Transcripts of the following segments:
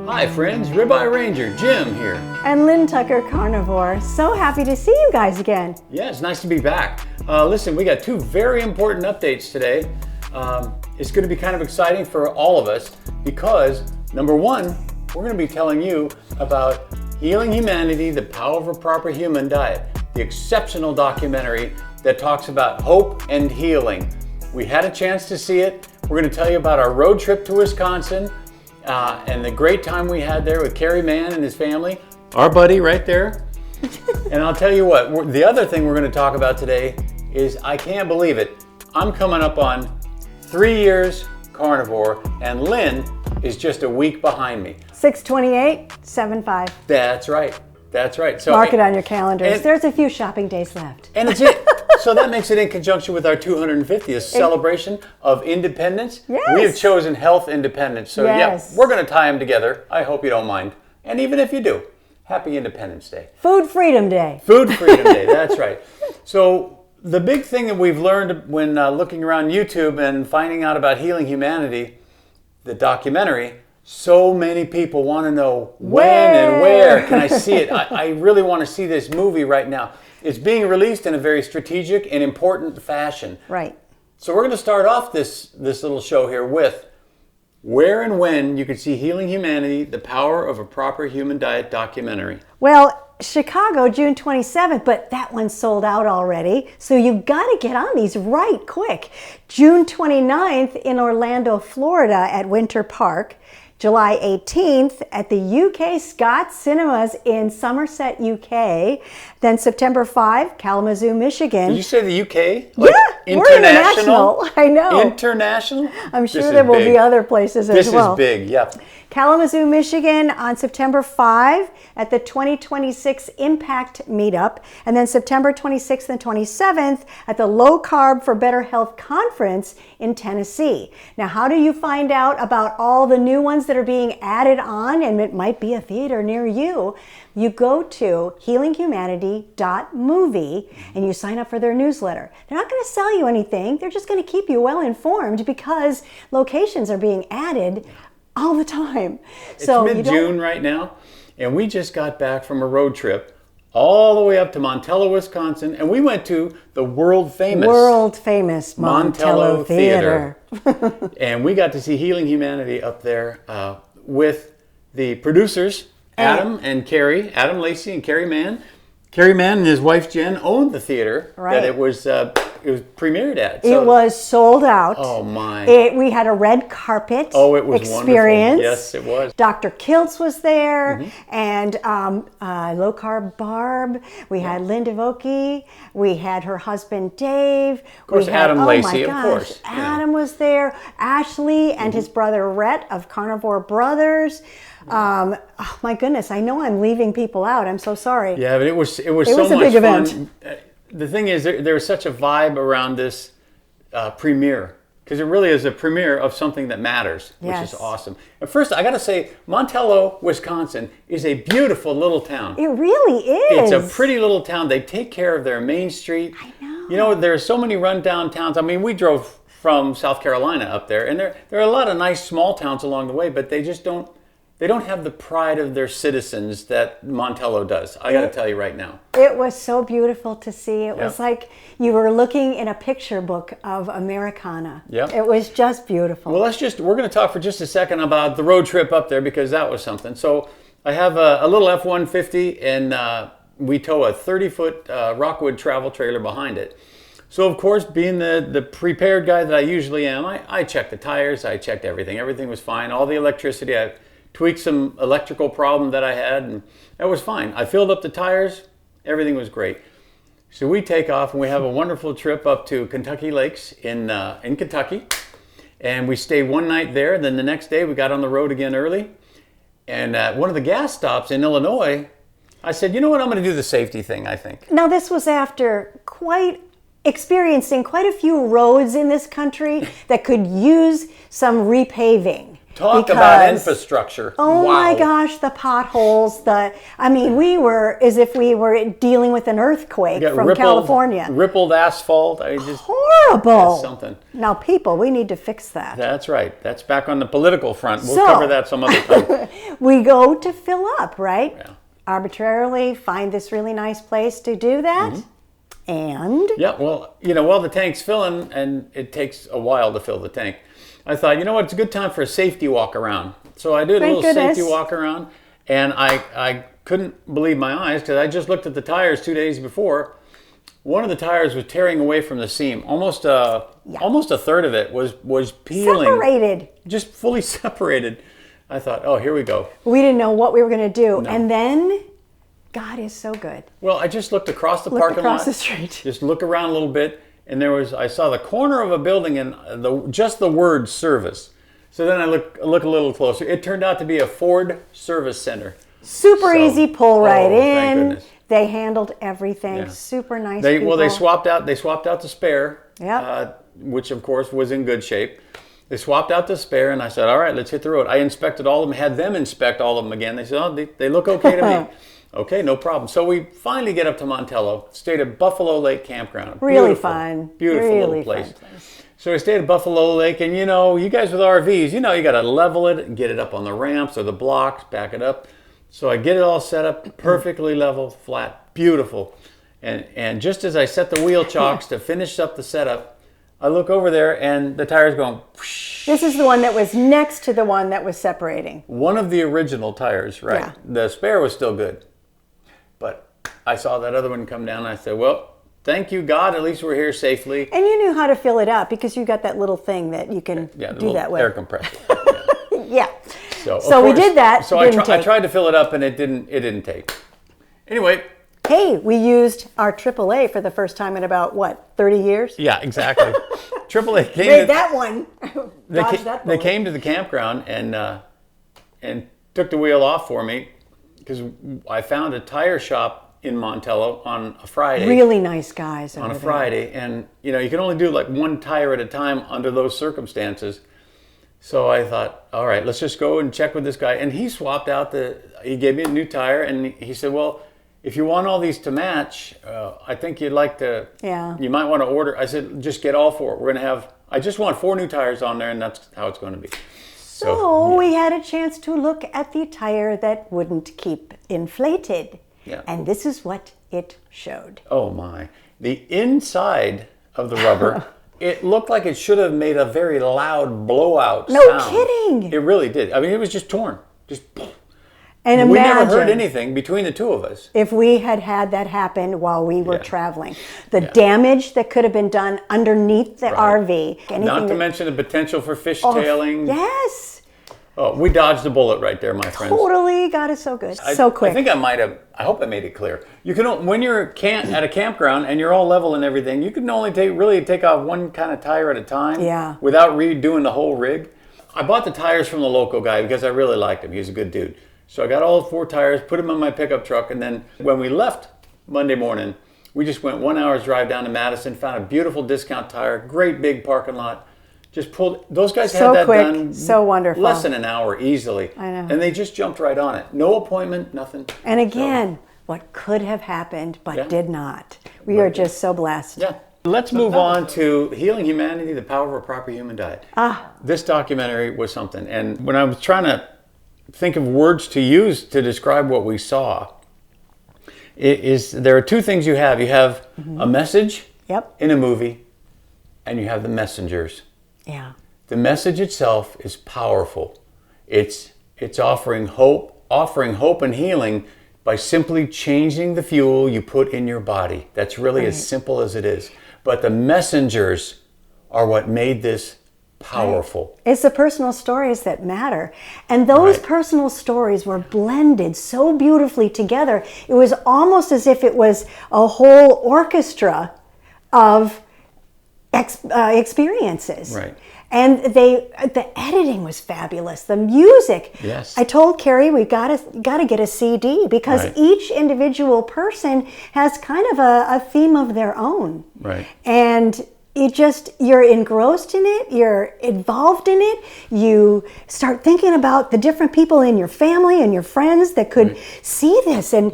Hi friends, Ribeye Ranger Jim here. And Lynn Tucker Carnivore. So happy to see you guys again. Yeah, it's nice to be back. Listen, we got two very important updates today. It's going to be kind of exciting for all of us because, number one, we're going to be telling you about Healing Humanity, the Power of a Proper Human Diet, the exceptional documentary that talks about hope and healing. We had a chance to see it. We're going to tell you about our road trip to Wisconsin and the great time we had there with Kerry Mann and his family, our buddy right there. And I'll tell you what, the other thing we're going to talk about today is, I can't believe it, I'm coming up on 3 years carnivore, and Lynn is just a week behind me. 6/28/75. That's right. That's right. So mark it on your calendars. There's a few shopping days left. And it's so that makes it in conjunction with our 250th celebration of independence. Yes. We have chosen health independence. So yes. Yeah, we're going to tie them together. I hope you don't mind. And even if you do, happy Independence Day. Food Freedom Day. Food Freedom Day. That's right. So the big thing that we've learned when looking around YouTube and finding out about Healing Humanity, the documentary, so many people want to know when and where can I see it. I really want to see this movie right now. It's being released in a very strategic and important fashion. Right. So we're going to start off this little show here with where and when you can see Healing Humanity, the Power of a Proper Human Diet documentary. Well, Chicago, June 27th, but that one's sold out already. So you've got to get on these right quick. June 29th in Orlando, Florida at Winter Park. July 18th at the UK Scott Cinemas in Somerset, UK. Then September 5, Kalamazoo, Michigan. Did you say the UK? Like yeah, we're international. I know. International? I'm sure there will be other places as well. This is big, yep. Kalamazoo, Michigan on September 5 at the 2026 Impact Meetup. And then September 26th and 27th at the Low Carb for Better Health Conference in Tennessee. Now, how do you find out about all the new ones that are being added on? And it might be a theater near you. You go to healinghumanity.movie and you sign up for their newsletter. They're not going to sell you anything. They're just going to keep you well informed because locations are being added all the time. It's mid-June right now, and we just got back from a road trip all the way up to Montello, Wisconsin, and we went to the world famous Montello Theater. And we got to see Healing Humanity up there with the producers, Adam and Kerry, Adam Lacey and Kerry Mann. Kerry Mann and his wife Jen owned the theater that it was premiered at. So, it was sold out. Oh my! We had a red carpet. Oh, it was experience. Wonderful. Yes, it was. Dr. Kiltz was there, and Low Carb Barb. We had Linda Vokey. We had her husband Dave. Of course, Adam Lacey. Of course, Adam was there. Ashley and his brother Rhett of Carnivore Brothers. Oh my goodness! I know I'm leaving people out. I'm so sorry. Yeah, but it was so much a big fun. Event. The thing is, there was such a vibe around this premiere because it really is a premiere of something that matters, which is awesome. And first, I got to say, Montello, Wisconsin, is a beautiful little town. It really is. It's a pretty little town. They take care of their main street. I know. You know, there are so many rundown towns. I mean, we drove from South Carolina up there, and there are a lot of nice small towns along the way, but they just don't. They don't have the pride of their citizens that Montello does. I got to tell you right now. It was so beautiful to see. It was like you were looking in a picture book of Americana. Yeah. It was just beautiful. Well, we're going to talk for just a second about the road trip up there because that was something. So I have a little F-150 and we tow a 30-foot Rockwood travel trailer behind it. So of course, being the prepared guy that I usually am, I checked the tires, I checked everything. Everything was fine. All the electricity, I tweaked some electrical problem that I had, and that was fine. I filled up the tires, everything was great. So we take off, and we have a wonderful trip up to Kentucky Lakes in Kentucky, and we stay one night there. Then the next day, we got on the road again early, and at one of the gas stops in Illinois, I said, you know what, I'm going to do the safety thing, I think. Now, this was after experiencing quite a few roads in this country that could use some repaving. Talk about infrastructure. Oh Wow. my gosh, the potholes, we were as if we were dealing with an earthquake from California. Rippled asphalt. Horrible. That's something. Now, people, we need to fix that. That's right. That's back on the political front. We'll cover that some other time. We go to fill up, right? Yeah. Arbitrarily find this really nice place to do that. Mm-hmm. And? Yeah, well, while the tank's filling, and it takes a while to fill the tank, I thought, it's a good time for a safety walk around. So I did a little safety walk around, and I couldn't believe my eyes because I just looked at the tires 2 days before. One of the tires was tearing away from the seam. Almost a third of it was peeling. Separated. Just fully separated. I thought, oh, here we go. We didn't know what we were going to do. No. And then, God is so good. Well, I just looked across the parking lot. Across the street. Just look around a little bit. And I saw the corner of a building and just the word service. So then I look a little closer. It turned out to be a Ford service center. Super easy, pull right in. Thank goodness. They handled everything. Yeah. Super nice Well, people. they swapped out the spare, Yep. which of course was in good shape. They swapped out the spare, and I said, all right, let's hit the road. I inspected all of them, had them inspect all of them again. They said, oh, they look okay to me. Okay, no problem. So we finally get up to Montello, stayed at Buffalo Lake Campground. Really Beautiful, fun. Beautiful really little place. Fun place. So we stayed at Buffalo Lake, and you guys with RVs, you got to level it and get it up on the ramps or the blocks, back it up. So I get it all set up, perfectly level, flat, beautiful. And just as I set the wheel chocks to finish up the setup, I look over there and the tire's going whoosh. This is the one that was next to the one that was separating. One of the original tires, right? Yeah. The spare was still good. But I saw that other one come down and I said, well, thank you, God, at least we're here safely. And you knew how to fill it up because you got that little thing that you can do that with. Air compressor. Yeah. So we did that. So I tried to fill it up and it didn't take. Anyway. Hey, we used our AAA for the first time in about, 30 years? Yeah, exactly. AAA came Made that one. They came to the campground and took the wheel off for me because I found a tire shop in Montello on a Friday. Really nice guys. On a Friday. And, you can only do like one tire at a time under those circumstances. So I thought, all right, let's just go and check with this guy. And he swapped out he gave me a new tire and he said, well, if you want all these to match, I think you'd like to, you might want to order. I said, just get all four. I just want 4 new tires on there and that's how it's going to be. So we had a chance to look at the tire that wouldn't keep inflated. Yeah. And this is what it showed. Oh my. The inside of the rubber, it looked like it should have made a very loud blowout sound. No kidding. It really did. I mean, it was just torn. And we imagine, never heard anything between the two of us. If we had that happen while we were traveling. The damage that could have been done underneath the RV. Not to mention the potential for fishtailing. Yes. Oh, we dodged a bullet right there, my friends. Totally got it so good. So quick. I think I hope I made it clear. You can, when you're at a campground and you're all level and everything, you can only take off one kind of tire at a time. Yeah. Without redoing the whole rig. I bought the tires from the local guy because I really liked him. He was a good dude. So I got all 4 tires, put them in my pickup truck, and then when we left Monday morning, we just went 1 hour's drive down to Madison, found a beautiful discount tire, great big parking lot. Just pulled, those guys had that quick, done so wonderful. less than an hour easily. I know. And they just jumped right on it. No appointment, nothing. And again, what could have happened but did not. We are just so blessed. Yeah. Let's move on to Healing Humanity, the Power of a Proper Human Diet. This documentary was something. And when I was trying to think of words to use to describe what we saw, there are 2 things you have. You have a message in a movie, and you have the messengers. Yeah. The message itself is powerful. It's offering hope and healing by simply changing the fuel you put in your body. That's really as simple as it is. But the messengers are what made this powerful. It's the personal stories that matter. And those personal stories were blended so beautifully together. It was almost as if it was a whole orchestra of experiences. Right. And the editing was fabulous. The music. Yes. I told Carrie we got to get a CD because each individual person has kind of a theme of their own. Right. And you're engrossed in it, you're involved in it, you start thinking about the different people in your family and your friends that could see this and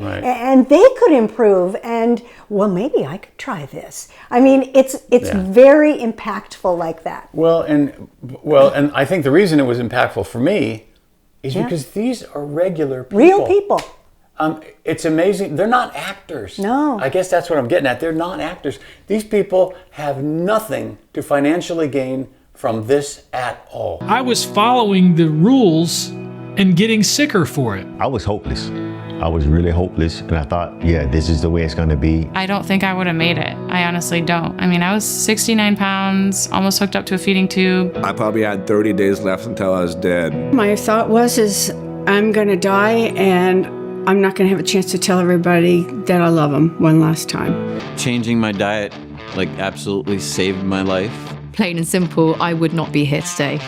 they could improve, and well, maybe I could try this. I mean, it's very impactful like that. Well, and I think the reason it was impactful for me is because these are regular people. Real people. It's amazing. They're not actors. No. I guess that's what I'm getting at. They're not actors. These people have nothing to financially gain from this at all. I was following the rules and getting sicker for it. I was hopeless. I was really hopeless, and I thought, yeah, this is the way it's gonna be. I don't think I would have made it. I honestly don't. I mean, I was 69 pounds, almost hooked up to a feeding tube. I probably had 30 days left until I was dead. My thought was, I'm gonna die, and I'm not gonna have a chance to tell everybody that I love them one last time. Changing my diet, absolutely saved my life. Plain and simple, I would not be here today.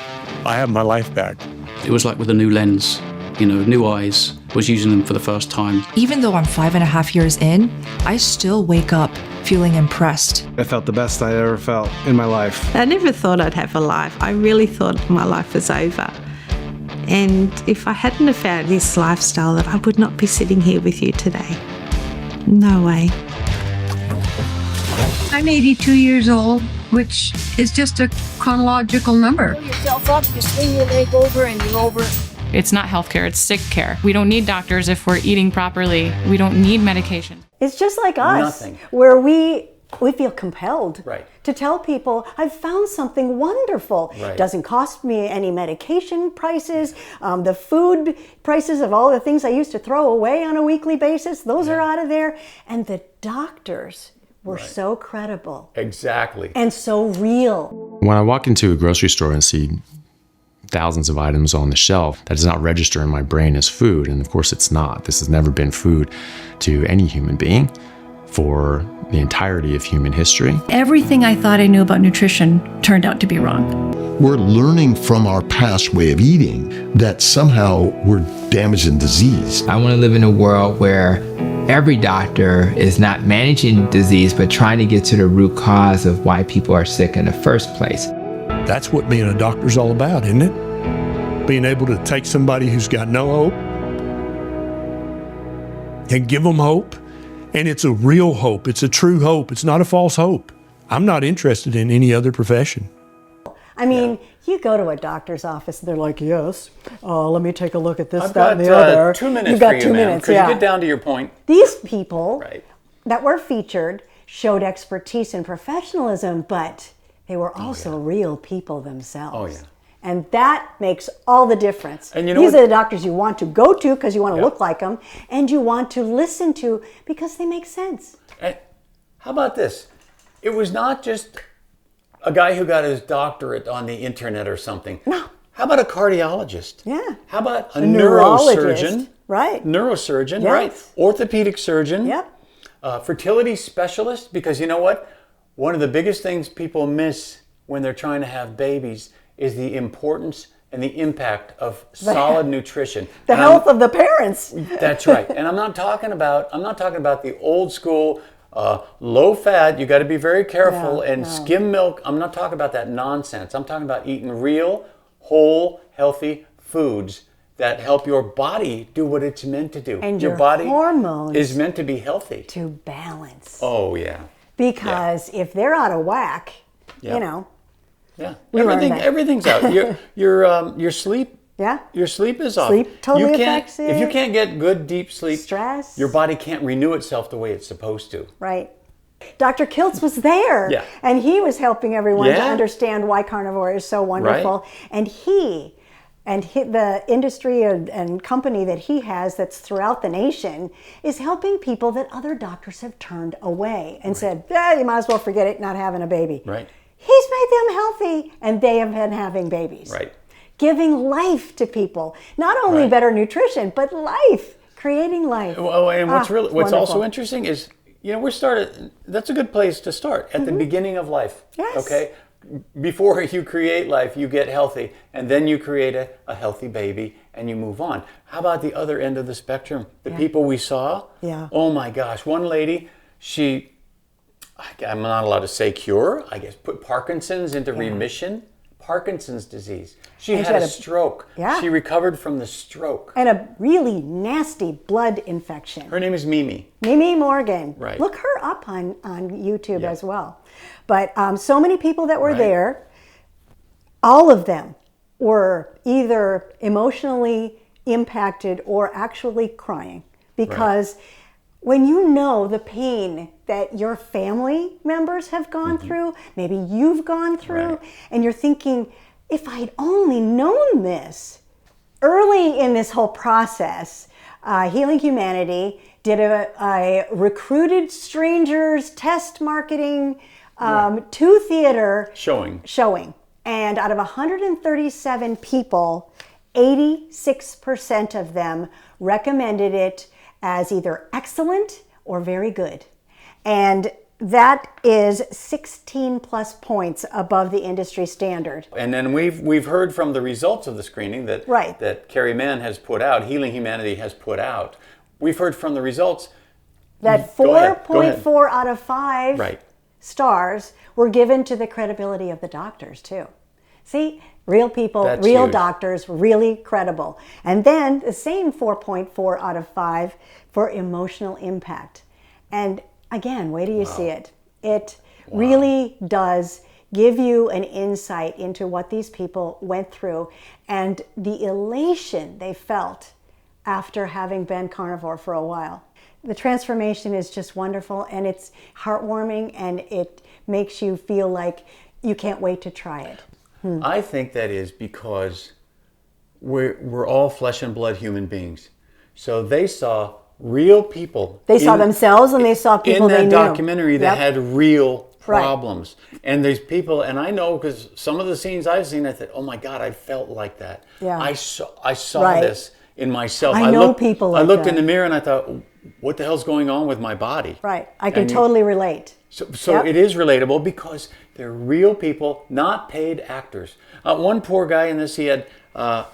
I have my life back. It was like with a new lens, new eyes, was using them for the first time. Even though I'm 5.5 years in, I still wake up feeling impressed. I felt the best I ever felt in my life. I never thought I'd have a life. I really thought my life was over. And if I hadn't have found this lifestyle, that I would not be sitting here with you today. No way. I'm 82 years old, which is just a chronological number. Pull yourself up, you swing your leg over, and you're over. It's not healthcare, it's sick care. We don't need doctors if we're eating properly. We don't need medication. It's just like us, where we feel compelled to tell people, I've found something wonderful. It doesn't cost me any medication prices. The food prices of all the things I used to throw away on a weekly basis, those are out of there. And the doctors were so credible. Exactly. And so real. When I walk into a grocery store and see thousands of items on the shelf, that does not register in my brain as food. And of course it's not. This has never been food to any human being for the entirety of human history. Everything I thought I knew about nutrition turned out to be wrong. We're learning from our past way of eating that somehow we're damaged and diseased. I want to live in a world where every doctor is not managing disease, but trying to get to the root cause of why people are sick in the first place. That's what being a doctor's all about, isn't it? Being able to take somebody who's got no hope and give them hope. And it's a real hope. It's a true hope. It's not a false hope. I'm not interested in any other profession. I mean, you go to a doctor's office and they're like, yes, let me take a look at this, that, and the other. 2 minutes You've got for you, 2 ma'am. minutes, Could you get down to your point? These people that were featured showed expertise and professionalism, but they were also real people themselves. Oh, yeah. And that makes all the difference. And you know These are the doctors you want to go to because you want to look like them, and you want to listen to because they make sense. And how about this? It was not just a guy who got his doctorate on the internet or something. No. How about a cardiologist? Yeah. How about a neurologist? neurosurgeon? Right. Neurosurgeon, Yes. right. Orthopedic surgeon. Yep. Fertility specialist, because you know what? One of the biggest things people miss when they're trying to have babies is the importance and the impact of solid nutrition. The health of the parents. That's right. And I'm not talking about the old school low fat, you got to be very careful, and skim milk. I'm not talking about that nonsense. I'm talking about eating real, whole, healthy foods that help your body do what it's meant to do. And your body hormones is meant to be healthy. To balance. Oh, yeah. Because if they're out of whack, you know. Yeah. Everything's out. Your sleep. Yeah. Your sleep is off. Sleep totally affects it. If you can't get good deep sleep, stress, your body can't renew itself the way it's supposed to. Right. Dr. Kiltz was there, and he was helping everyone to understand why carnivore is so wonderful. And the industry and company that he has that's throughout the nation is helping people that other doctors have turned away and said, you might as well forget it, not having a baby. Right. He's made them healthy, and they have been having babies. Right. Giving life to people. Not only better nutrition, but life. Creating life. Well, and what's also interesting is, that's a good place to start, at the beginning of life. Yes. Okay? Before you create life, you get healthy, and then you create a healthy baby, and you move on. How about the other end of the spectrum? The people we saw? Yeah. Oh my gosh. One lady, she I'm not allowed to say cure, I guess, put Parkinson's into remission. Parkinson's disease. She had a stroke. Yeah. She recovered from the stroke. And a really nasty blood infection. Her name is Mimi. Mimi Morgan. Right. Look her up on YouTube as well. But so many people that were there, all of them were either emotionally impacted or actually crying. Because when you know the pain that your family members have gone through, maybe you've gone through, and you're thinking, if I'd only known this early in this whole process, Healing Humanity did a recruited strangers test marketing to theater showing. And out of 137 people, 86% of them recommended it as either excellent or very good. And that is 16 plus points above the industry standard. And then we've heard from the results of the screening that that Carrie Mann has put out, Healing Humanity has put out. We've heard from the results that 4.4 out of 5 stars were given to the credibility of the doctors too. See, real people, real doctors, really credible. And then the same 4.4 out of 5 for emotional impact. And again, wait till you see it. It really does give you an insight into what these people went through and the elation they felt after having been carnivore for a while. The transformation is just wonderful, and it's heartwarming, and it makes you feel like you can't wait to try it. I think that is because we're all flesh and blood human beings. So they saw real people. They saw themselves, and they saw people they knew. In that documentary that had real problems. And there's people, and I know because some of the scenes I've seen, I thought, oh my God, I felt like that. Yeah. I saw this in myself. I know people like I looked that. in the mirror and I thought, what the hell's going on with my body? Right. I can totally relate. So it is relatable because they're real people, not paid actors. One poor guy in this, he had, I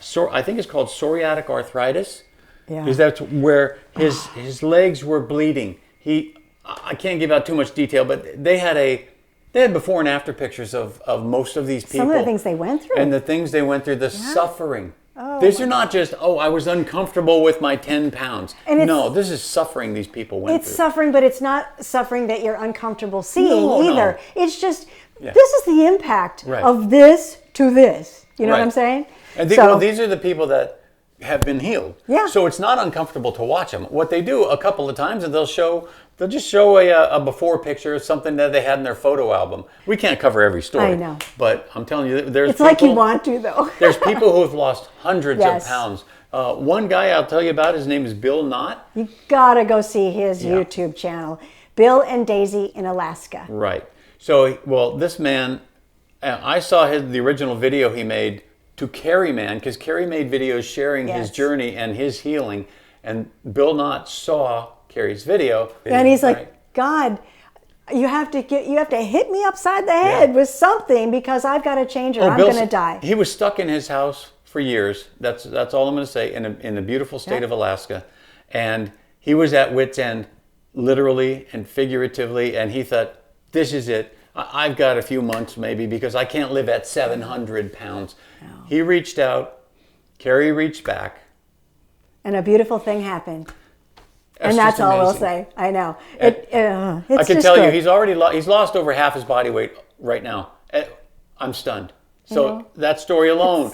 think it's called psoriatic arthritis. Yeah. Because that's where his legs were bleeding. I can't give out too much detail, but they had before and after pictures of most of these people. Some of the things they went through. And the things they went through, the suffering. These are not just, I was uncomfortable with my 10 pounds. No, this is suffering these people went through. It's suffering, but it's not suffering that you're uncomfortable seeing either. No. It's just, this is the impact of this to this. You know what I'm saying? And these are the people that have been healed. Yeah. So it's not uncomfortable to watch them. What they do a couple of times, and they'll just show a before picture of something that they had in their photo album. We can't cover every story. I know. But I'm telling you, there's It's like you want to, though. There's people who have lost hundreds of pounds. One guy I'll tell you about, his name is Bill Knott. You gotta go see his YouTube channel. Bill and Daisy in Alaska. Right. So, this man, I saw the original video he made to Carrie Mann, because Carrie made videos sharing his journey and his healing, and Bill Knott saw Carrie's video. And he's like, God, you have to hit me upside the head with something because I've got to change or I'm going to die. He was stuck in his house for years. That's all I'm going to say, in the beautiful state of Alaska. And he was at wit's end, literally and figuratively, and he thought, this is it. I've got a few months maybe because I can't live at 700 pounds. No. He reached out, Carrie reached back. And a beautiful thing happened. And that's all we'll say. I know. It's I can tell you, he's lost over half his body weight right now. I'm stunned. So that story alone,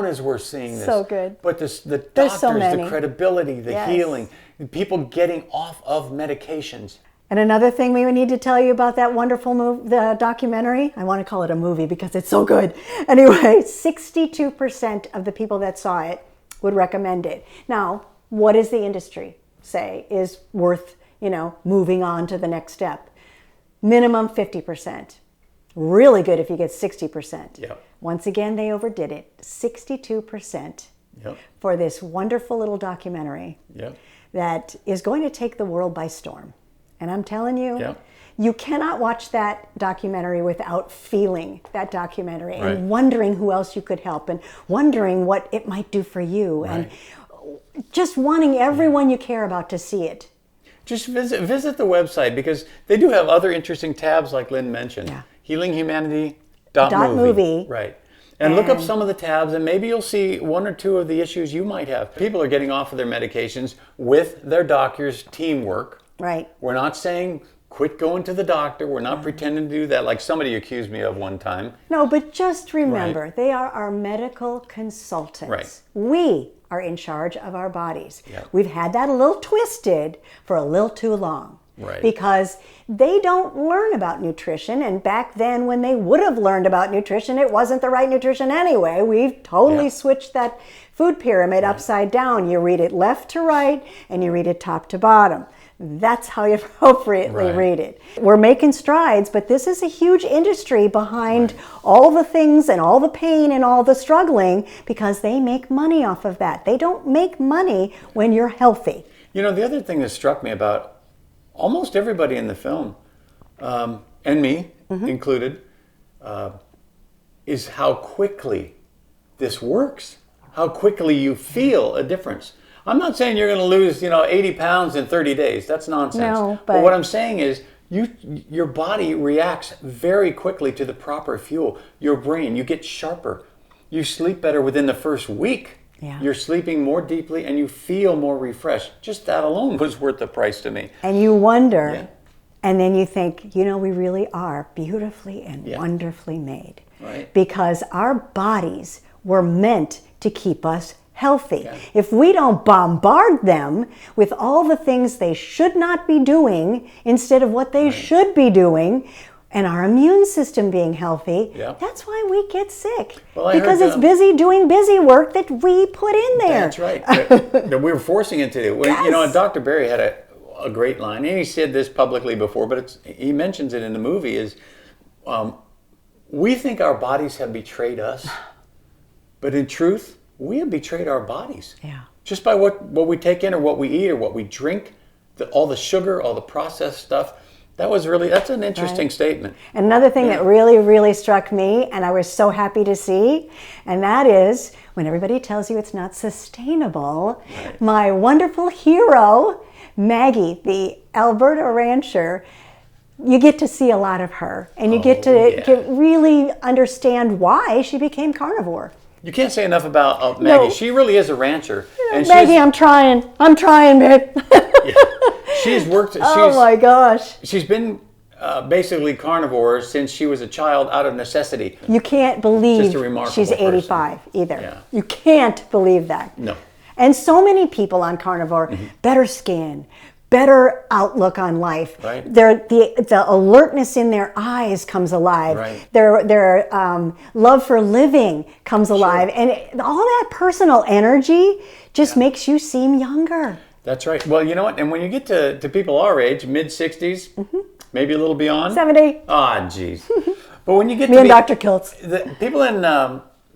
is worth seeing this. So good. But the doctors, the credibility, the healing, people getting off of medications. And another thing we need to tell you about that wonderful the documentary, I want to call it a movie because it's so good. Anyway, 62% of the people that saw it would recommend it. Now, what does the industry say is worth, moving on to the next step? Minimum 50%. Really good if you get 60%. Yep. Once again, they overdid it. 62% for this wonderful little documentary that is going to take the world by storm. And I'm telling you, you cannot watch that documentary without feeling that documentary and wondering who else you could help and wondering what it might do for you and just wanting everyone you care about to see it. just visit the website, because they do have other interesting tabs like Lynn mentioned. Yeah. HealingHumanity.movie. Right. And look up some of the tabs, and maybe you'll see one or two of the issues you might have. People are getting off of their medications with their doctor's teamwork. Right. We're not saying quit going to the doctor. We're not pretending to do that like somebody accused me of one time. No, but just remember, they are our medical consultants. Right. We are in charge of our bodies. Yep. We've had that a little twisted for a little too long. Right. Because they don't learn about nutrition, and back then when they would have learned about nutrition, it wasn't the right nutrition anyway. We've totally switched that food pyramid upside down. You read it left to right, and you read it top to bottom. That's how you appropriately read it. We're making strides, but this is a huge industry behind all the things and all the pain and all the struggling, because they make money off of that. They don't make money when you're healthy. You know, the other thing that struck me about almost everybody in the film, and me included, is how quickly this works, how quickly you feel a difference. I'm not saying you're going to lose, 80 pounds in 30 days. That's nonsense. No, but what I'm saying is your body reacts very quickly to the proper fuel. Your brain, you get sharper. You sleep better within the first week. Yeah. You're sleeping more deeply and you feel more refreshed. Just that alone was worth the price to me. And you wonder, and then you think, we really are beautifully and wonderfully made. Right. Because our bodies were meant to keep us healthy. Yeah. If we don't bombard them with all the things they should not be doing instead of what they should be doing, and our immune system being healthy, that's why we get sick. Well, because it's busy doing busy work that we put in there. That's right. that we were forcing it to do. Yes. And Dr. Berry had a great line, and he said this publicly before, but he mentions it in the movie, is we think our bodies have betrayed us, but in truth, we have betrayed our bodies. Yeah. Just by what we take in or what we eat or what we drink, all the sugar, all the processed stuff. That's an interesting statement. Another thing that really, really struck me, and I was so happy to see, and that is when everybody tells you it's not sustainable, my wonderful hero, Maggie, the Alberta rancher, you get to see a lot of her, and you get to really understand why she became carnivore. You can't say enough about Maggie. No. She really is a rancher. And Maggie, I'm trying, babe. She's worked. Oh my gosh. She's been basically carnivore since she was a child out of necessity. You can't believe Just a remarkable she's 85 person. either. Yeah. You can't believe that. No. And so many people on carnivore, better skin, better outlook on life. Right. The alertness in their eyes comes alive. Right. Their love for living comes alive. And all that personal energy just makes you seem younger. That's right. Well, you know what? And when you get to people our age, mid-60s, maybe a little beyond. 70. Ah, geez. But when you get Me and Dr. Kiltz. The people in,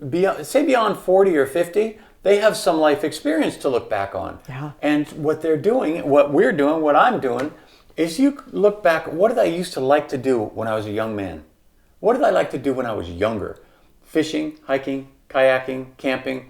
beyond 40 or 50, they have some life experience to look back on. Yeah. And what they're doing, what we're doing, what I'm doing, is you look back, what did I used to like to do when I was a young man? What did I like to do when I was younger? Fishing, hiking, kayaking, camping.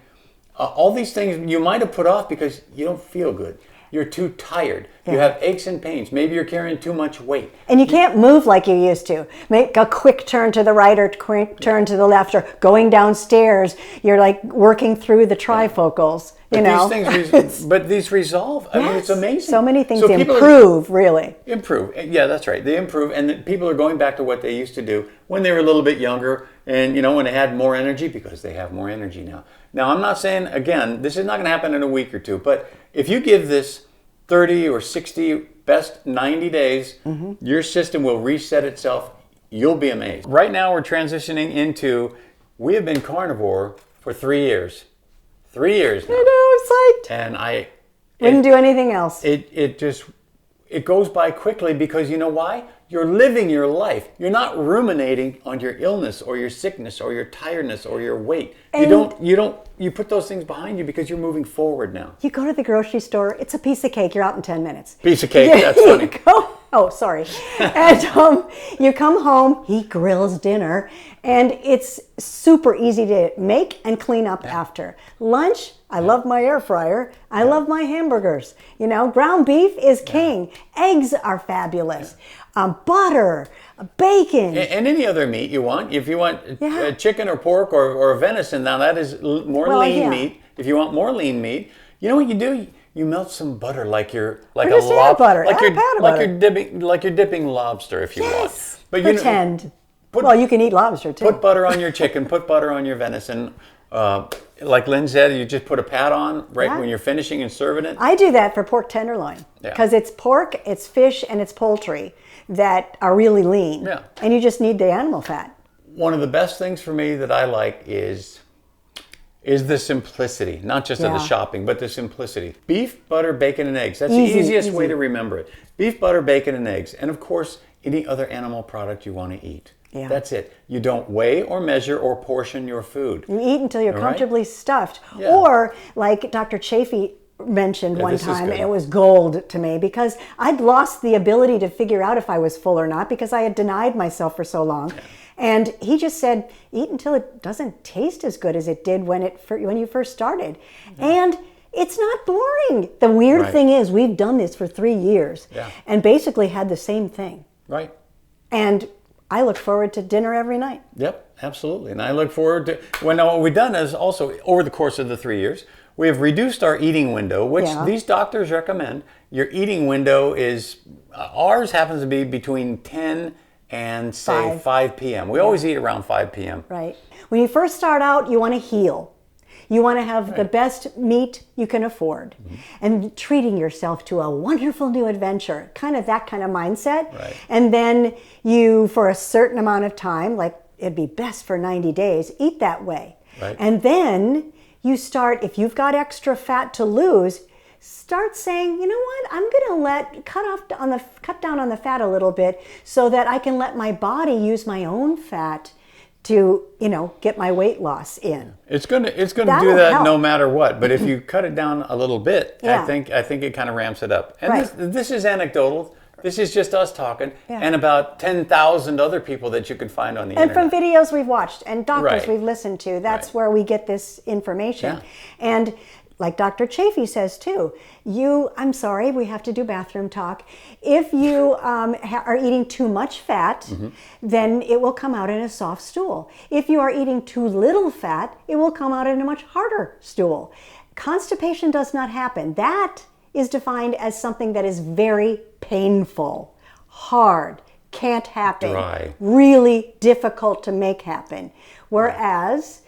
All these things you might have put off because you don't feel good. You're too tired. Yeah. You have aches and pains. Maybe you're carrying too much weight. And you can't move like you used to. Make a quick turn to the right or quick turn to the left, or going downstairs. You're like working through the trifocals. But these resolve. I mean, it's amazing. So many things improve, really. Improve. Yeah, that's right. They improve, and people are going back to what they used to do when they were a little bit younger, and when they had more energy, because they have more energy now. Now, I'm not saying, again, this is not going to happen in a week or two, but if you give this 30 or 60, best 90 days, your system will reset itself. You'll be amazed. Right now, we're transitioning into, we have been carnivore for 3 years. 3 years now. I know, I'm psyched. And wouldn't do anything else. It goes by quickly, because you know why? You're living your life. You're not ruminating on your illness or your sickness or your tiredness or your weight. You put those things behind you because you're moving forward now. You go to the grocery store, it's a piece of cake, you're out in 10 minutes. Piece of cake, that's funny. Oh, sorry. And you come home, he grills dinner, and it's super easy to make and clean up after. Lunch, I love my air fryer. I love my hamburgers. You know, ground beef is king. Eggs are fabulous. Butter, bacon. And any other meat you want. If you want chicken or pork or venison, now that is more lean meat. If you want more lean meat, you know what you do? You melt some butter like you're like or just add butter. Like butter. you're dipping lobster if you want. But pretend. Well, you can eat lobster too. Put butter on your chicken. Put butter on your venison. Like Lynn said, you just put a pat on when you're finishing and serving it. I do that for pork tenderloin because it's pork, it's fish, and it's poultry that are really lean. Yeah. And you just need the animal fat. One of the best things for me that I like is the simplicity, not just of the shopping, but the simplicity. Beef, butter, bacon, and eggs. That's the easiest way to remember it. Beef, butter, bacon, and eggs. And of course, any other animal product you want to eat. Yeah. That's it. You don't weigh or measure or portion your food. You eat until you're comfortably stuffed. Yeah. Or like Dr. Chafee mentioned one time, it was gold to me because I'd lost the ability to figure out if I was full or not because I had denied myself for so long. Yeah. And he just said, eat until it doesn't taste as good as it did when you first started. Yeah. And it's not boring. The weird thing is we've done this for 3 years and basically had the same thing. Right. And I look forward to dinner every night. Yep, absolutely. And I look forward to, what we've done is also, over the course of the 3 years, we have reduced our eating window, which these doctors recommend. Your eating window is, ours happens to be between 10 and say 5 p.m. We always eat around 5 p.m. Right. When you first start out, you want to heal. You want to have the best meat you can afford and treating yourself to a wonderful new adventure, kind of that kind of mindset. Right. And then you, for a certain amount of time, like it'd be best for 90 days, eat that way. Right. And then you start, if you've got extra fat to lose, start saying, you know what, I'm going to cut down on the fat a little bit so that I can let my body use my own fat to, get my weight loss in. It's going to do that help. No matter what. But if you cut it down a little bit, I think it kind of ramps it up. And this is anecdotal. This is just us talking, and about 10,000 other people that you can find on the internet. And from videos we've watched and doctors we've listened to, that's where we get this information. Yeah. And like Dr. Chafee says too, I'm sorry, we have to do bathroom talk. If you are eating too much fat, then it will come out in a soft stool. If you are eating too little fat, it will come out in a much harder stool. Constipation does not happen. That is defined as something that is very painful, hard, can't happen, dry, really difficult to make happen. Whereas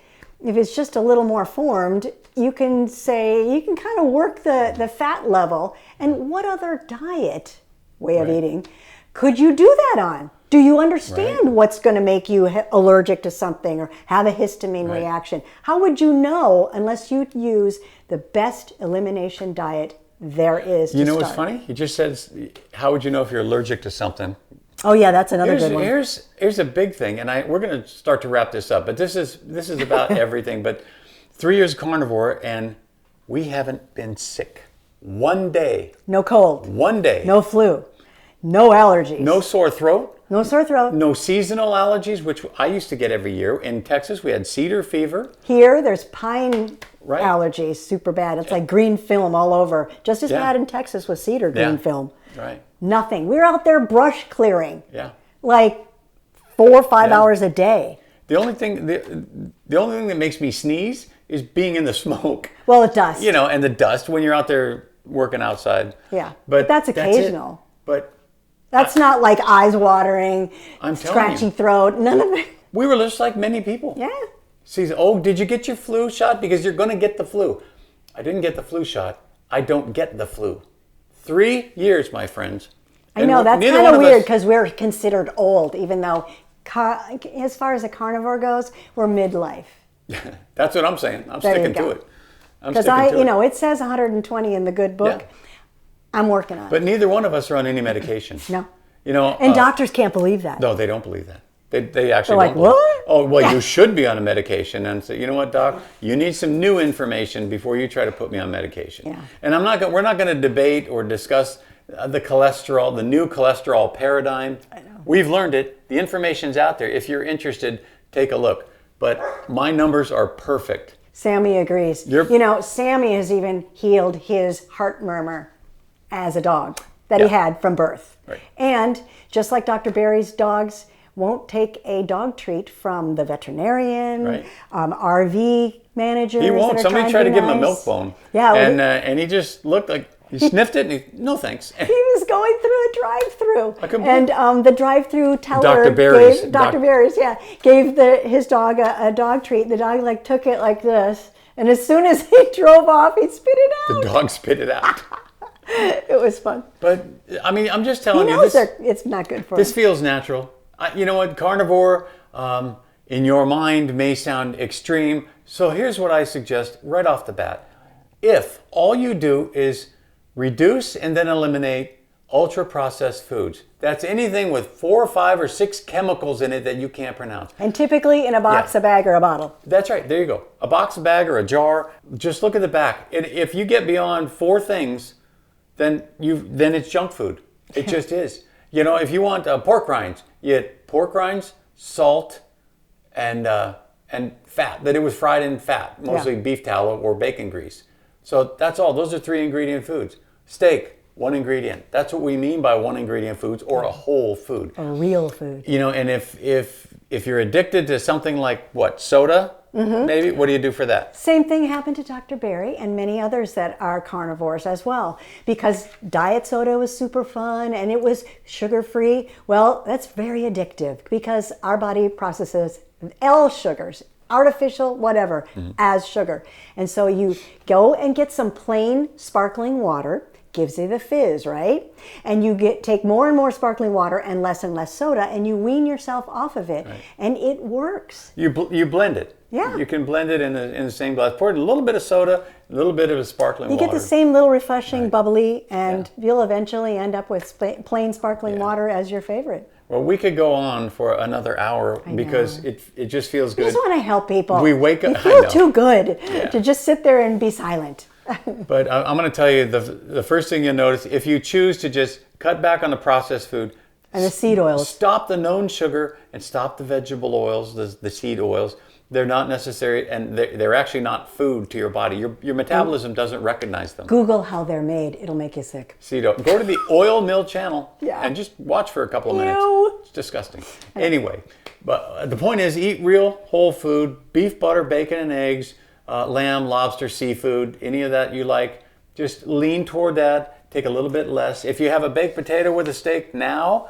if it's just a little more formed, you can kind of work the fat level. And what other diet way of eating could you do that on? Do you understand what's going to make you allergic to something or have a histamine reaction? How would you know unless you use the best elimination diet there is to what's funny? You just said, how would you know if you're allergic to something? Oh yeah, that's another good one. Here's a big thing, and we're going to start to wrap this up. But this is about everything. But 3 years carnivore, and we haven't been sick one day. No cold. One day. No flu. No allergies. No sore throat. No sore throat. No seasonal allergies, which I used to get every year. In Texas, we had cedar fever. Here, there's pine allergies, super bad. It's like green film all over. Just as bad in Texas with cedar green film. Right. Nothing. We're out there brush clearing. Yeah. Like 4 or 5 hours a day. The only thing that makes me sneeze is being in the smoke. Well, the dust. And the dust when you're out there working outside. Yeah. But that's occasional. But that's not like eyes watering, scratchy throat, none of it. We were just like many people. Yeah. See, did you get your flu shot? Because you're going to get the flu. I didn't get the flu shot. I don't get the flu. 3 years, my friends. I know, that's kind of weird because we're considered old, even though as far as a carnivore goes, we're midlife. That's what I'm saying. I'm sticking to it. Because it says 120 in the good book. Yeah. I'm working on it. But neither one of us are on any medication. No. And doctors can't believe that. No, they don't believe that. They actually They're don't. Like, what? Oh, well, you should be on a medication. And say, you know what, doc? You need some new information before you try to put me on medication. Yeah. And we're not going to debate or discuss the cholesterol, the new cholesterol paradigm. I know. We've learned it. The information's out there. If you're interested, take a look. But my numbers are perfect. Sammy agrees. You know, Sammy has even healed his heart murmur as a dog that he had from birth. Right. And just like Dr. Barry's dogs won't take a dog treat from the veterinarian, Right. RV managers. He won't. That are Somebody tried to give him a milk bone. Yeah. And he just looked like, he sniffed it and he, no thanks. He was going through a drive-through, and the drive-through teller, Dr. Barry's, Dr. Barry's, gave his dog a dog treat. The dog like took it like this, and as soon as he drove off, he spit it out. The dog spit it out. It was fun. But I mean, I'm just telling He you, knows it's not good for this him. feels natural. You know what, carnivore in your mind may sound extreme. So here's what I suggest right off the bat. If all you do is reduce and then eliminate ultra-processed foods, that's anything with 4 or 5 or 6 chemicals in it that you can't pronounce. And typically in a box, a bag, or a bottle. That's right. There you go. A box, a bag, or a jar. Just look at the back. And if you get beyond 4 things, then it's junk food. It just is. You know, if you want pork rinds, you get pork rinds, salt, and fat. That it was fried in fat, mostly beef tallow or bacon grease. So that's all. Those are 3 ingredient foods. Steak, 1 ingredient. That's what we mean by 1 ingredient foods, or a whole food. A real food. You know, and if you're addicted to something like what, soda, maybe, what do you do for that? Same thing happened to Dr. Barry and many others that are carnivores as well, because diet soda was super fun and it was sugar-free. Well, that's very addictive because our body processes L sugars, artificial, whatever, as sugar. And so you go and get some plain sparkling water, gives you the fizz, right? And you take more and more sparkling water and less soda, and you wean yourself off of it, and it works. You blend it. Yeah. You can blend it in the same glass. Pour in a little bit of soda, a little bit of sparkling water. You get the same little refreshing, bubbly, and you'll eventually end up with plain sparkling water as your favorite. Well, we could go on for another hour because it just feels good. I just want to help people. We wake up. You feel too good to just sit there and be silent. But I'm going to tell you, the first thing you'll notice, if you choose to just cut back on the processed food, and the seed oils, stop the known sugar and stop the vegetable oils, the seed oils. They're not necessary, and they're actually not food to your body. Your metabolism doesn't recognize them. Google how they're made. It'll make you sick. Go to the oil mill channel and just watch for a couple of minutes. It's disgusting. Anyway, but the point is, eat real whole food, beef, butter, bacon, and eggs, lamb, lobster, seafood, any of that you like. Just lean toward that. Take a little bit less. If you have a baked potato with a steak now,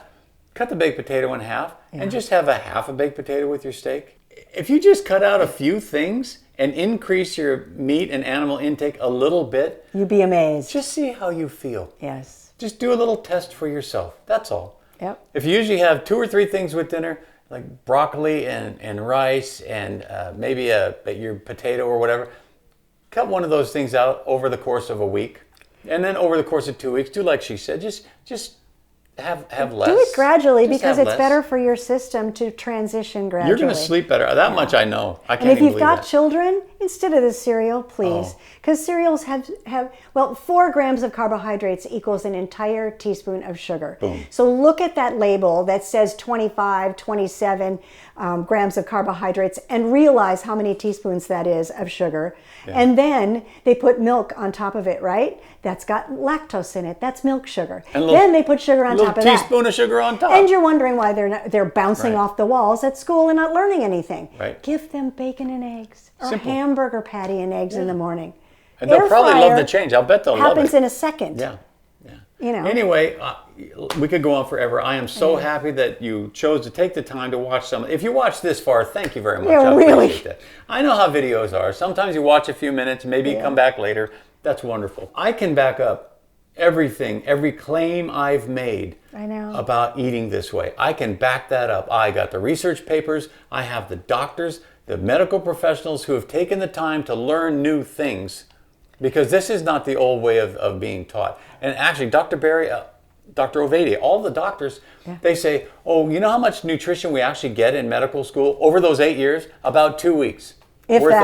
cut the baked potato in half and just have half a baked potato with your steak. If you just cut out a few things and increase your meat and animal intake a little bit, you'd be amazed. Just see how you feel. Yes. Just do a little test for yourself. That's all. Yep. If you usually have 2 or 3 things with dinner, like broccoli and rice and maybe your potato or whatever, cut one of those things out over the course of a week. And then over the course of 2 weeks, do like she said, just have less. Do it gradually Just because have it's less. better for your system to transition gradually. You're going to sleep better. That much I know. I can't And if even you've believe got that. children, instead of the cereal, please. Because cereals have 4 grams of carbohydrates equals an entire teaspoon of sugar. Boom. So look at that label that says 25, 27 grams of carbohydrates and realize how many teaspoons that is of sugar. Yeah. And then they put milk on top of it, right? That's got lactose in it. That's milk sugar. And Then they put sugar on top of that. A little teaspoon of sugar on top. And you're wondering why they're bouncing Right. off the walls at school and not learning anything. Right. Give them bacon and eggs or Simple. hamburger patty and eggs in the morning. And they'll Air probably love fryer the change. I'll bet they'll love it. happens in a second. Yeah. You know. Anyway, we could go on forever. I am so happy that you chose to take the time to watch some. If you watched this far, thank you very much. Yeah, I really. appreciate that. I know how videos are. Sometimes you watch a few minutes, maybe you come back later. That's wonderful. I can back up everything, every claim I've made about eating this way. I can back that up. I got the research papers. I have the doctors, the medical professionals who have taken the time to learn new things, because this is not the old way of being taught. And actually, Dr. Barry, Dr. Ovedi, all the doctors, they say, oh, you know how much nutrition we actually get in medical school over those 8 years? About 2 weeks worth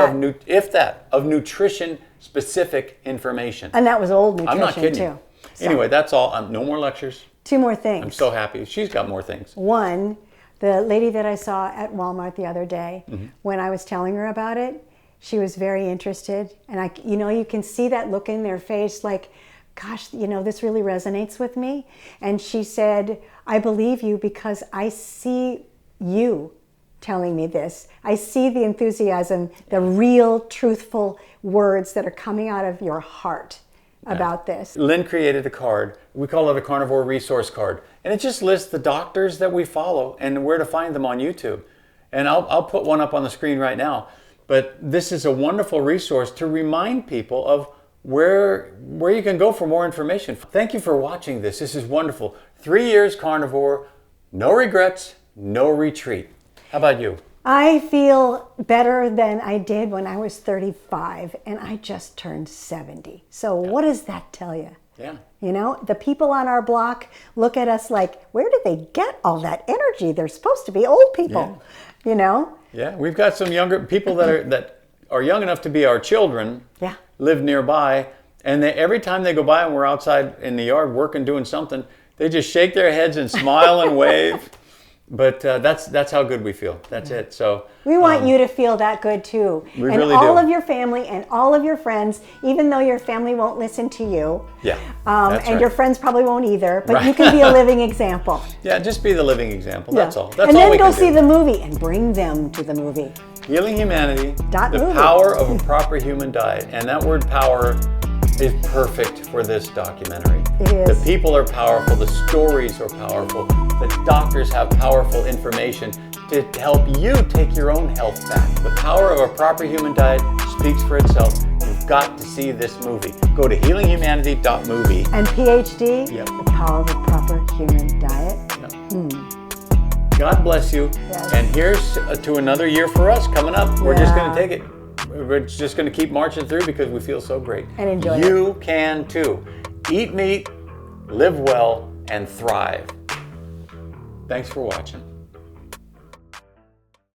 of nutrition-specific information. And that was old nutrition I'm not kidding too. you. Anyway, that's all. No more lectures. 2 more things. I'm so happy. She's got more things. One, the lady that I saw at Walmart the other day, when I was telling her about it, she was very interested. And you can see that look in their face like, gosh, this really resonates with me. And she said, I believe you because I see you telling me this. I see the enthusiasm, the real, truthful words that are coming out of your heart about this. Lynn created a card. We call it a carnivore resource card. And it just lists the doctors that we follow and where to find them on YouTube. And I'll put one up on the screen right now. But this is a wonderful resource to remind people of where you can go for more information. Thank you for watching this. This is wonderful. 3 years carnivore, no regrets, no retreat. How about you? I feel better than I did when I was 35 and I just turned 70. So what does that tell you? Yeah. The people on our block look at us like, where did they get all that energy? They're supposed to be old people, Yeah, we've got some younger people that are young enough to be our children, live nearby, and every time they go by and we're outside in the yard working, doing something, they just shake their heads and smile and wave. But that's how good we feel. That's it. So we want you to feel that good too. We and really all do. of your family and all of your friends, even though your family won't listen to you. Yeah. And your friends probably won't either, but you can be a living example. Yeah, just be the living example. That's all. That's and all then we go can see do. the movie and bring them to the movie. Healing Humanity, the movie. power of a proper human diet. And that word power is perfect for this documentary. It is. The people are powerful, the stories are powerful, the doctors have powerful information to help you take your own health back. The power of a proper human diet speaks for itself. You've got to see this movie. Go to healinghumanity.movie. And PhD, the power of a proper human diet. God bless you. Yes. And here's to another year for us coming up. We're just going to take it. We're just going to keep marching through because we feel so great. And enjoy You can too. Eat meat, live well, and thrive. Thanks for watching.